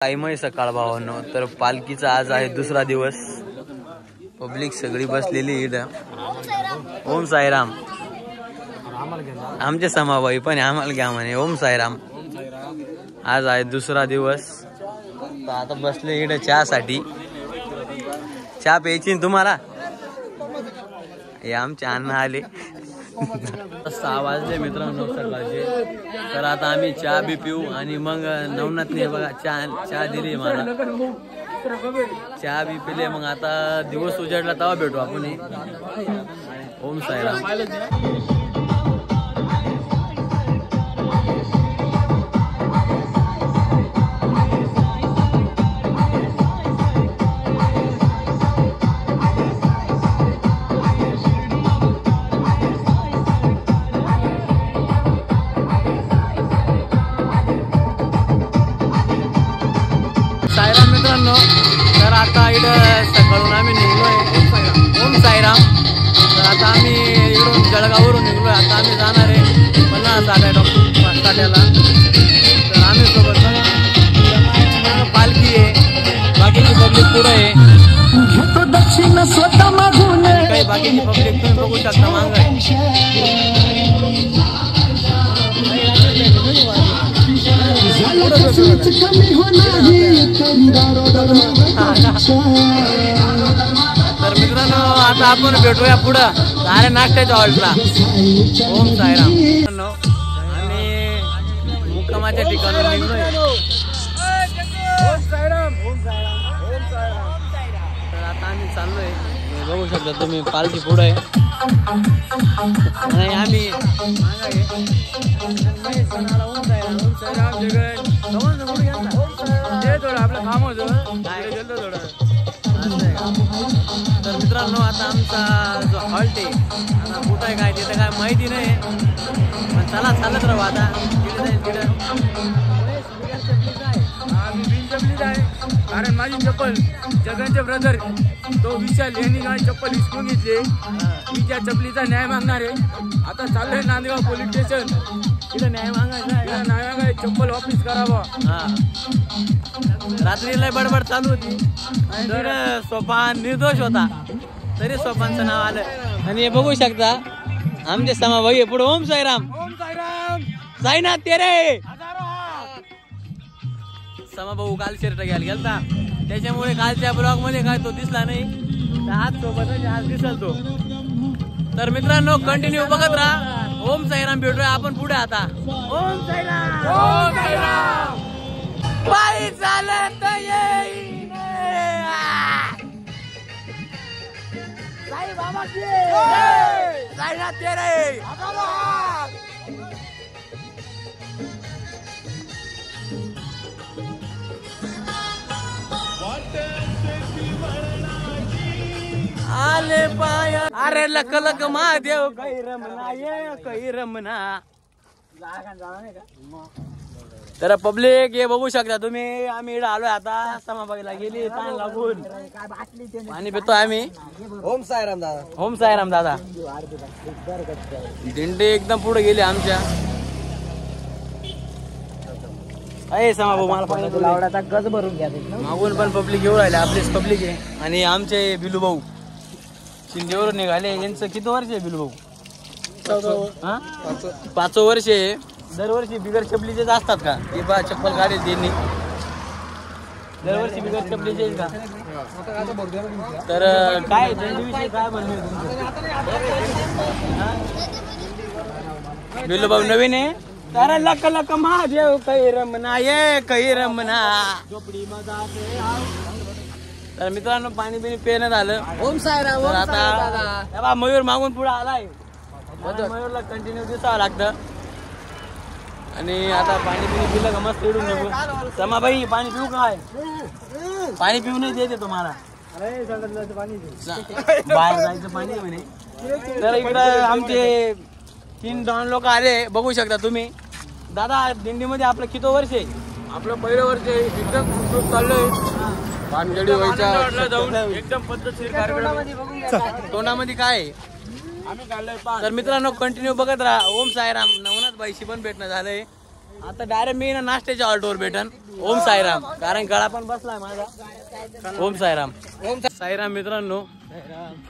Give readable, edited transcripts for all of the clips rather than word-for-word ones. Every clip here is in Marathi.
टाइम आहे सकाळ भावांनो. तर पालखीचा आज आहे दुसरा दिवस. पब्लिक सगळी बसलेली इथं. ओम साईराम. आमचे समाभाई पण आम्हाला घ्या म्हणे. ओम साईराम. आज आहे दुसरा दिवस. तर आता बसले इथं चहासाठी. चहा प्यायची तुम्हाला? हे आमचे अण्णा आले. 6 वाजले मित्रांनो सकाळचे. तर आता आम्ही चहा बी पिऊ आणि मग नवनाथने बघा चहा दिली मला. चहा बी पिले. मग आता दिवस उजाडला तेव्हा भेटू आपण. ओम साईराम. साईराम मित्रांनो. तर आता इकडं सकाळून आम्ही निघलोय. ओम साईराम. तर आता आम्ही इकडून जळगाववरून निघलोय. आता आम्ही जाणार आहे पन्हाळा साठा डॉक्टर साठ्याला. तर आम्ही सोबत पालखी आहे. बाकीची पब्लिक पुढे आहे. काही बाकीची पब्लिक तुम्ही बघू शकता मागं आहे. तर मित्रांनो आता आपण भेटूया पुढं अरे नाश्त्याच्या हॉलला. ओम साईराम. आम्ही मुक्कामाच्या ठिकाणी निघलोय. तर आता आम्ही चाललोय. बघू शकता तुम्ही पालखी पुढे आहे आणि आम्ही आपलं काम होतं थोडं. तर मित्रांनो आता आमचा जो हॉल्ट आहे आता कुठं आहे काय तिथं काय माहिती नाही. पण चला चालत राहू आता. कारण माझी चप्पल जगनचे ब्रदर तो विशाल यांनी माझी चप्पल हिसकून घेतली. मी त्या चप्पलीचा न्याय मागणार आहे. आता चाललोय नांदगाव पोलीस स्टेशन. तिथं न्याय मागायचा. न्याय मागाय चप्पल वापस करावं. रात्रीला बडबड चालू होती. तर सोपान निर्दोष होता तरी सोपानचं नाव आलं. आणि हे बघू शकता आमचे समाभाई पुढे. ओम साईराम. ओम साईराम. साईनाथ तेरे. समाभाऊ काल शर्ट घ्यायला गेलता त्याच्यामुळे कालच्या ब्लॉग मध्ये काय तो दिसला नाही. आज सोबत आज दिसल तो. तर मित्रांनो कंटिन्यू बघत राहा. ओम साईराम. भेटूया आपण पुढे आता. ओम साईराम. ओम साईराम. पायी चालत येईन साई बाबा की साईनाथ तेरे. आले पाया अरे लक लक महादेव काही रमना ये काही रमना. तर पब्लिक हे बघू शकता तुम्ही. आम्ही इकडे आलोय आता. समाबाईला गेली ताण लागून पाणी पितो आम्ही. ओम साईराम दादा. ओम साईराम दादा. दिंडी एकदम पुढे गेली आमच्या. अरे समाभाऊ मला पाणी लावडाचा गज भरून घ्या. मागून पण पब्लिक येऊ राहिले. आपलीच पब्लिक आहे. आणि आमचे बिलू भाऊ शिंदेवरून निघाले. यांचं किती वर्ष आहे बिलू भाऊ? 5 वर्ष आहे. दरवर्षी बिगर चपलीचेच असतात का? ते बा चप्पल काढे त्यांनी दरवर्षी बिगर चपलीचे का? तर काय दिंडीविषयी काय म्हणणे बिलू भाऊ नवीन आहे. तर लक लक महादेव काही रमना ये काही रमना. तर मित्रांनो पाणी बिणी पेनं झालं. ओम साईराम. तर आता मयूर मागून पुढे आलाय. मयूरला कंटिन्यू दिसावं लागतं. आणि आता पाणी पिणी पिलं का मस्त इडून निघू. समाबाई पाणी पिऊ काय? पाणी पिऊ नाही देते तुम्हाला. बाहेर जायचं पाणी आहे म्हणे. तर इकडं आमचे 3 डॉन लोक आले. बघू शकता तुम्ही. दादा दिंडीमध्ये आपलं किती वर्ष आहे? आपलं पहिलं वर्ष एकदम खूप चाललंय. पानगडी व्हायचा एकदम पद्धतशीर कार्यक्रम. तोंडामध्ये काय तर मित्रांनो कंटिन्यू बघत राहा. ओम साईराम. नवनाथ बाईशी पण भेटणं झालंय. आता डायरेक्ट मी ना नाश्त्याच्या ऑल्टोवर भेटन. ओम साईराम, कारण गळा पण बसलाय माझा. ओम साईराम. ओम साईराम मित्रांनो.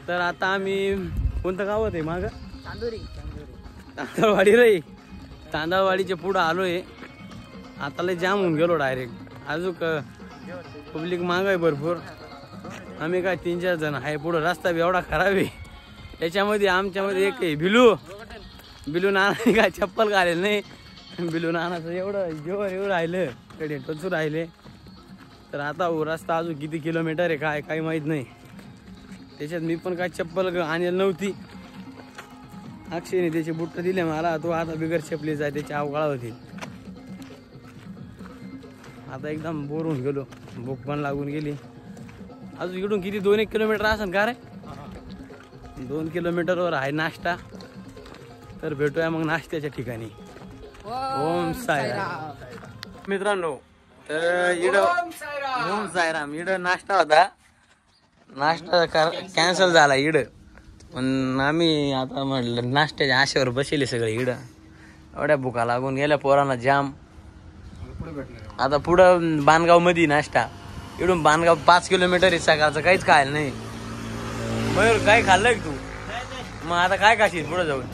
तर आता आम्ही कोणतं गाव आहे माग? तांदळवाडी रे. तांदळवाडीच्या पुढं आलोय. आता लय जाम होऊन गेलो डायरेक्ट. अजून पब्लिक माग आहे भरपूर. आम्ही काय 3-4 जण आहे. पुढं रस्ता बी एवढा खराब आहे. त्याच्यामध्ये आमच्यामध्ये एक आहे बिलू नाना काय चप्पल घालेल नाही. बिलू नानाचं एवढं जेवण एवढं राहिलं कडे टचू राहिले. तर आता रस्ता अजून किती किलोमीटर आहे काय काही माहीत नाही. त्याच्यात मी पण काय चप्पल आणेल नव्हती. अक्षयने त्याचे बुट्ट दिले मला. तो आता बिगर चपलीचा आहे. त्याची अवकाळा होती. आता एकदम बोर होऊन गेलो. भूक पण लागून गेली. अजून इकडून किती 2-1 किलोमीटर असेल का रे? 2 किलोमीटरवर आहे नाश्ता. तर भेटूया मग नाश्त्याच्या ठिकाणी. ओम साईराम मित्रांनो. तर इकडं ओम साईराम इकडं नाश्ता होता. नाश्ता कॅन्सल झाला इकडं. पण आम्ही आता म्हटलं नाश्त्याच्या आशेवर बसले सगळे इकडं. एवढ्या भुका लागून गेल्या पोरांना जाम. आता पुढं बाणगाव मध्ये नाश्ता. इकडून बाणगाव 5 किलोमीटर आहे. सकाळचं काहीच खायला नाही. मयूर काय खाल्लंय तू? मग आता काय खाशील पुढे जाऊन?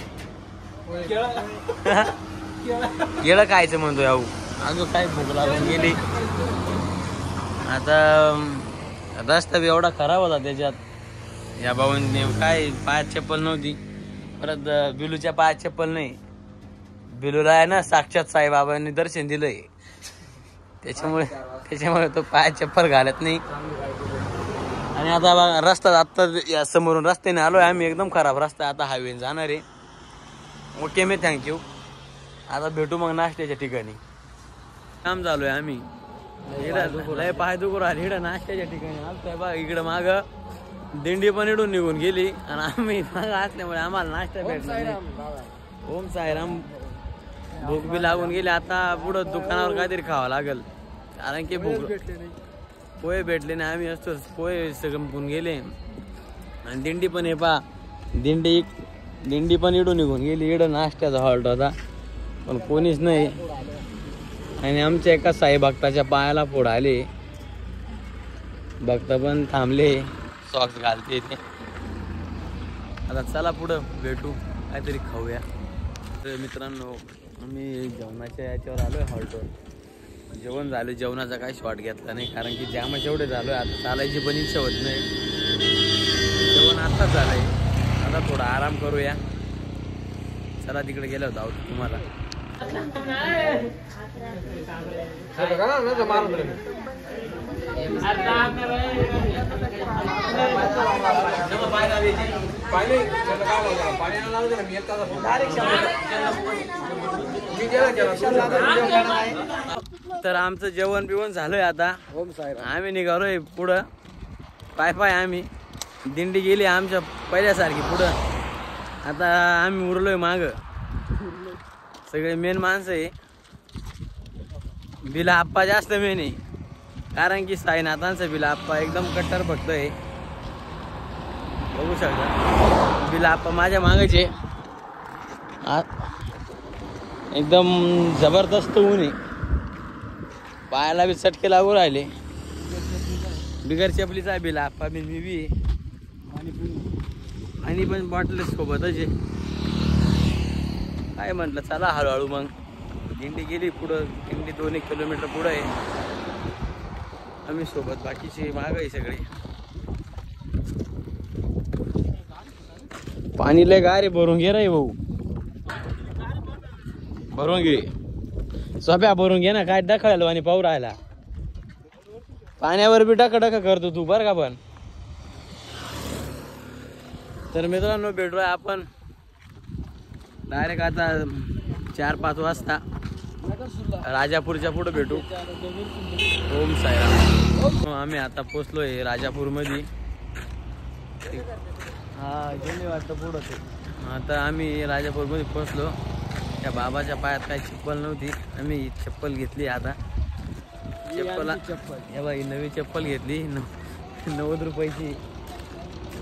केळं खायचं म्हणतो याऊ. अजून काय भूक लागून गेली. आता रस्ता बी एवढा खराब होता त्याच्यात. या भाऊंनी काय पायात चप्पल नव्हती. परत बिलूच्या पायात चप्पल नाही. बिलूला आहे ना साक्षात साईबाबांनी दर्शन दिलंय. त्याच्यामुळे तो पायात चप्पल घालत नाही. आणि आता रस्ता आता या समोरून रस्त्याने आलोय आम्ही. एकदम खराब रस्ता. आता हायवेने जाणार आहे. ओके मी थँक्यू. आता भेटू मग नाश्त्याच्या ठिकाणी. काम चालू आहे आम्ही. लय पाय दुखू राहिले. इकडं नाश्त्याच्या ठिकाणी आलतोय बा. इकडं माग दिंडी पण इडून निघून गेली. आणि आम्ही माग असल्यामुळे आम्हाला नाश्ता भेटला नाही. ओम साईराम. भूक बी लागून गेली. आता पुढं दुकानावर काहीतरी खावं लागेल. कारण की भूक पोहे भेटले नाही. आम्ही असतो पोहे संपून गेले. आणि दिंडी पण हे पा दिंडी पण इडून निघून गेली. इकडं नाश्त्याचा हॉल्ट होता पण कोणीच नाही. आणि आमच्या एका साई भक्ताच्या पायाला फोड आले. भक्त पण थांबले. सॉक्स घालते ते. आता चला पुढं भेटू काहीतरी खाऊया. तर मित्रांनो आम्ही जेवणाच्या याच्यावर आलोय हॉल्टवर. जेवण झालं. जेवणाचा काही शॉट घेतला नाही कारण की जामच एवढे झालोय. आता चालायची पण इच्छा होत नाही. जेवण आत्ताच झालंय. आता थोडा आराम करूया. चला तिकडे गेलो होतो तुम्हाला. तर आमचं जेवण बिवण झालंय. आता आम्ही निघालोय पुढं. पाय आम्ही दिंडी गेली आमच्या पहिल्यासारखी पुढं. आता आम्ही उरलोय माग. सगळे मेन माणसं आहे. बिला आप्पा जास्त मेन आहे. कारण की साईनाथांचा बिला आप्पा एकदम कट्टर भक्त आहे. बघू शकता बिला आप्पा माझ्या मागचे. एकदम जबरदस्त ऊन आहे. पायाला बी चटके लागू राहिले. बिगर चपलीचा बिला आप्पा मी बी आणि पण बॉटल सोबतच आहे. काय म्हटलं चला हळूहळू मग. दिंडी गेली पुढं. दिंडी 2-1 किलोमीटर पुढं आहे. आम्ही सोबत बाकीचे माग आहे सगळे. पाणी लय गारे भरून घे रे भाऊ. भरून घे सोप्या. भरून घे ना. काय डखळायला आणि पाहू राहिला. पाण्यावर बी डका करतो तू बरं का. पण तर मित्रांनो भेटूया आपण डायरेक्ट आता 4-5 वाजता राजापूरच्या पुढे भेटू. ओम साईराम. आम्ही आता पोचलोय राजापूर मध्ये. हा गेले वाटतं पुढं. आता आम्ही राजापूर मध्ये पोचलो. त्या बाबाच्या पायात काही चप्पल नव्हती. आम्ही चप्पल घेतली. आता हे बाई नवी चप्पल घेतली 90 रुपयाची.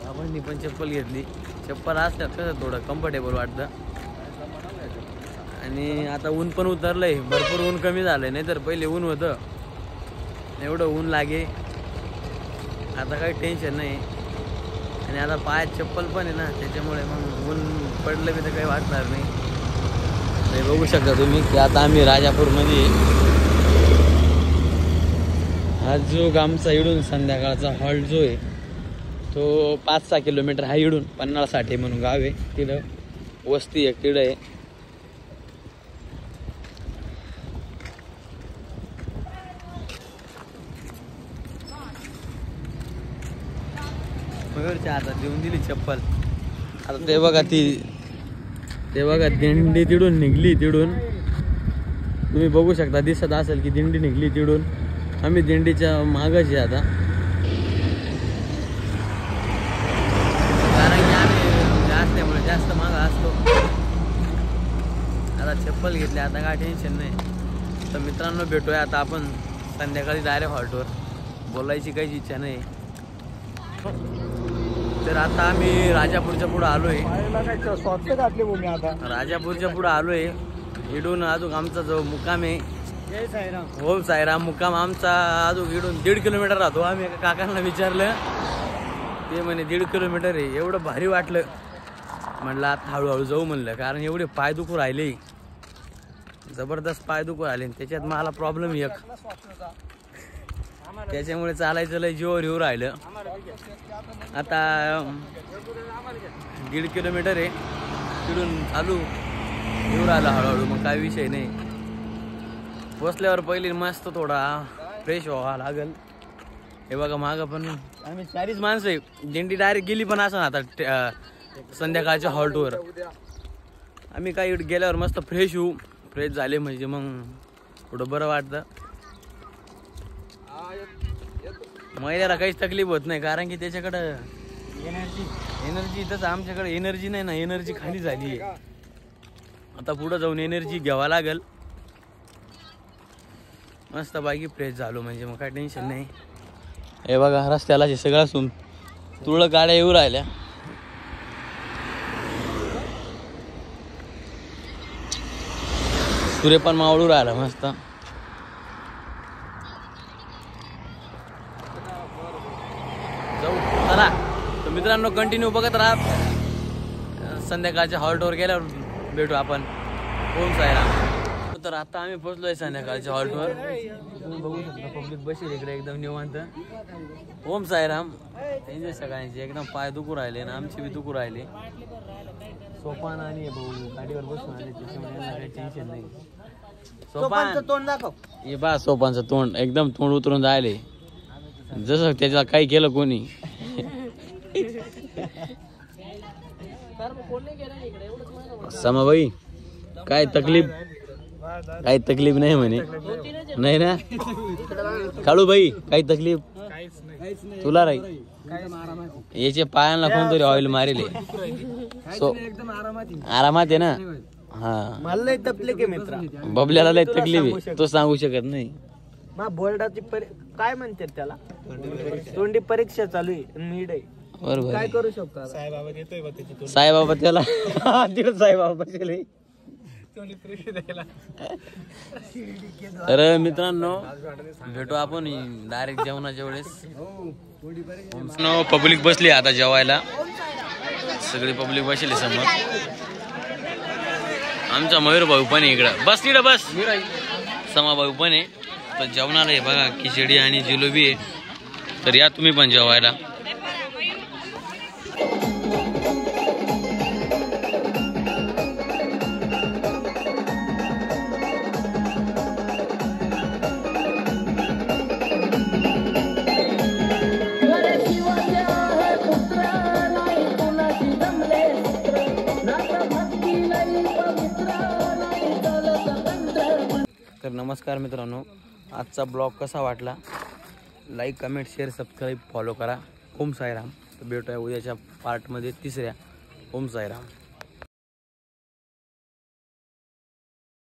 बाबांनी पण चप्पल घेतली. चप्पल असल्यावर कसं थोडं कम्फर्टेबल वाटतं. आणि आता ऊन पण उतरलंय, भरपूर ऊन कमी झालंय. नाही तर पहिले ऊन होतं, एवढं ऊन लागे. आता काही टेन्शन नाही. आणि आता पायात चप्पल पण आहे ना, त्याच्यामुळे मग ऊन पडलं बी तर काही वाटणार नाही. हे बघू शकता तुम्ही की आता आम्ही राजापूरमध्ये. हा जो आमचा इडून संध्याकाळचा हॉल्ट जो आहे तो 5-6 किलोमीटर हा इडून. पन्हाळ साठे म्हणून गाव आहे, तिथं वस्ती एक तिथं आहे. मयूरच्या हातात देऊन दिली चप्पल. आता ते बघा दिंडी तिडून निघली. तिडून तुम्ही बघू शकता, दिसत असेल की दिंडी निघली तिडून. आम्ही दिंडीच्या मागच आहे आता, कारण की आम्ही असल्यामुळे जास्त मागं असतो. आता चप्पल घेतली, आता काय टेन्शन नाही. तर मित्रांनो भेटूया आता आपण संध्याकाळी डायरेक्ट हॉल्टवर. बोलायची काहीच इच्छा नाही. तर आता आम्ही राजापूरच्या पुढं आलोय. राजापूरच्या पुढं आलोय. इडून अजून आमचा जो मुक्काम आहे, ओम साईराम मुक्काम आमचा अजून इडून 1.5 किलोमीटर राहतो. आम्ही एका काकांना विचारलं, ते म्हणे 1.5 किलोमीटर आहे. एवढं भारी वाटलं. म्हटलं आता हळूहळू जाऊ म्हणलं, कारण एवढे पाय दुखू राहिले, जबरदस्त पाय दुखू राहिले. त्याच्यात मला प्रॉब्लेम एक, त्याच्यामुळे चालायचं लय जीवावर येऊ राहिलं. आता 1.5 किलोमीटर आहे, तिकडून चालू येऊ राहिला हळूहळू. मग काय विषय नाही. बसल्यावर पहिले मस्त थोडा फ्रेश व्हावा लागेल. हे बघा मागं पण आम्ही 4 माणसं आहे. दिंडी डायरेक्ट गेली पण असं आता संध्याकाळच्या हॉल्टवर. आम्ही काही गेल्यावर मस्त फ्रेश होऊ. फ्रेश झाले म्हणजे मग थोडं बरं वाटतं. महिन्याला काहीच तकलीफ होत नाही, कारण की त्याच्याकडं एनर्जी तसं आमच्याकडे एनर्जी नाही ना. एनर्जी खाली झाली आहे. आता पुढं जाऊन एनर्जी घ्यावा लागेल. मस्त बाकी फ्रेश झालो म्हणजे मग काय टेन्शन नाही. हे बघा रस्त्याला सगळं सुन तुळं गाड्या येऊ राहिल्या. सूर्य पण मावळू राहिला मस्त. जाऊ चला. तर मित्रांनो कंटिन्यू बघत राहा. संध्याकाळच्या हॉल्टवर गेल्यावर भेटू आपण. ओम साईराम. तर आता आम्ही पोहोचलोय संध्याकाळच्या हॉल्टवर. बघू शकता पब्लिक बसेल इकडे एकदम निवांत. ओम साईराम. त्यांचे सगळ्यांचे एकदम पाय दुखू राहिले ना, आमचे बी दुखू राहिले. सोपान आणि भाऊ गाडीवर बसून आले, त्याच्यामुळे काही टेन्शन नाही. सोपानचं तोंड दाखव. हे बा सोपानचं तोंड एकदम तोंड उतरून जायले, जसं त्याच्याला काही केलं कोणी. समाबाई काय तकलीफ नाही म्हणे. नाही ना काळू भाई, काही तकलीफ तुला राही. याचे पायांना कोणतरी ऑइल मारेले. आरामात आहे ना. हा मला लय तकलीफ आहे मित्रा. बबल्याला लय तकलीफ आहे, तो सांगू शकत नाही. बोर्डाची काय म्हणतात त्याला, तोंडी परीक्षा चालू आहे, नीड आहे. बरोबर काय करू शकतो. साईबाबा त्याला तिकडे साईबाबा बसले. तर मित्रांनो भेटू आपण डायरेक्ट जेवणाच्या वेळेस. पब्लिक बसली आता जेवायला. सगळी पब्लिक बसली समोर. आमचा मयूर भाऊ पण आहे इकडं. बस तिकडं बस. समा भाऊ पण आहे. तर जेवणाला आहे बघा खिचडी आणि जिलेबी आहे. तर या तुम्ही पण जेवायला. तर नमस्कार मित्रांनो, आजचा ब्लॉग कसा वाटला like comment share subscribe follow करा. ओम साईराम. तर भेटूया उद्याच्या पार्टमध्ये 3ऱ्या. ओम साईराम.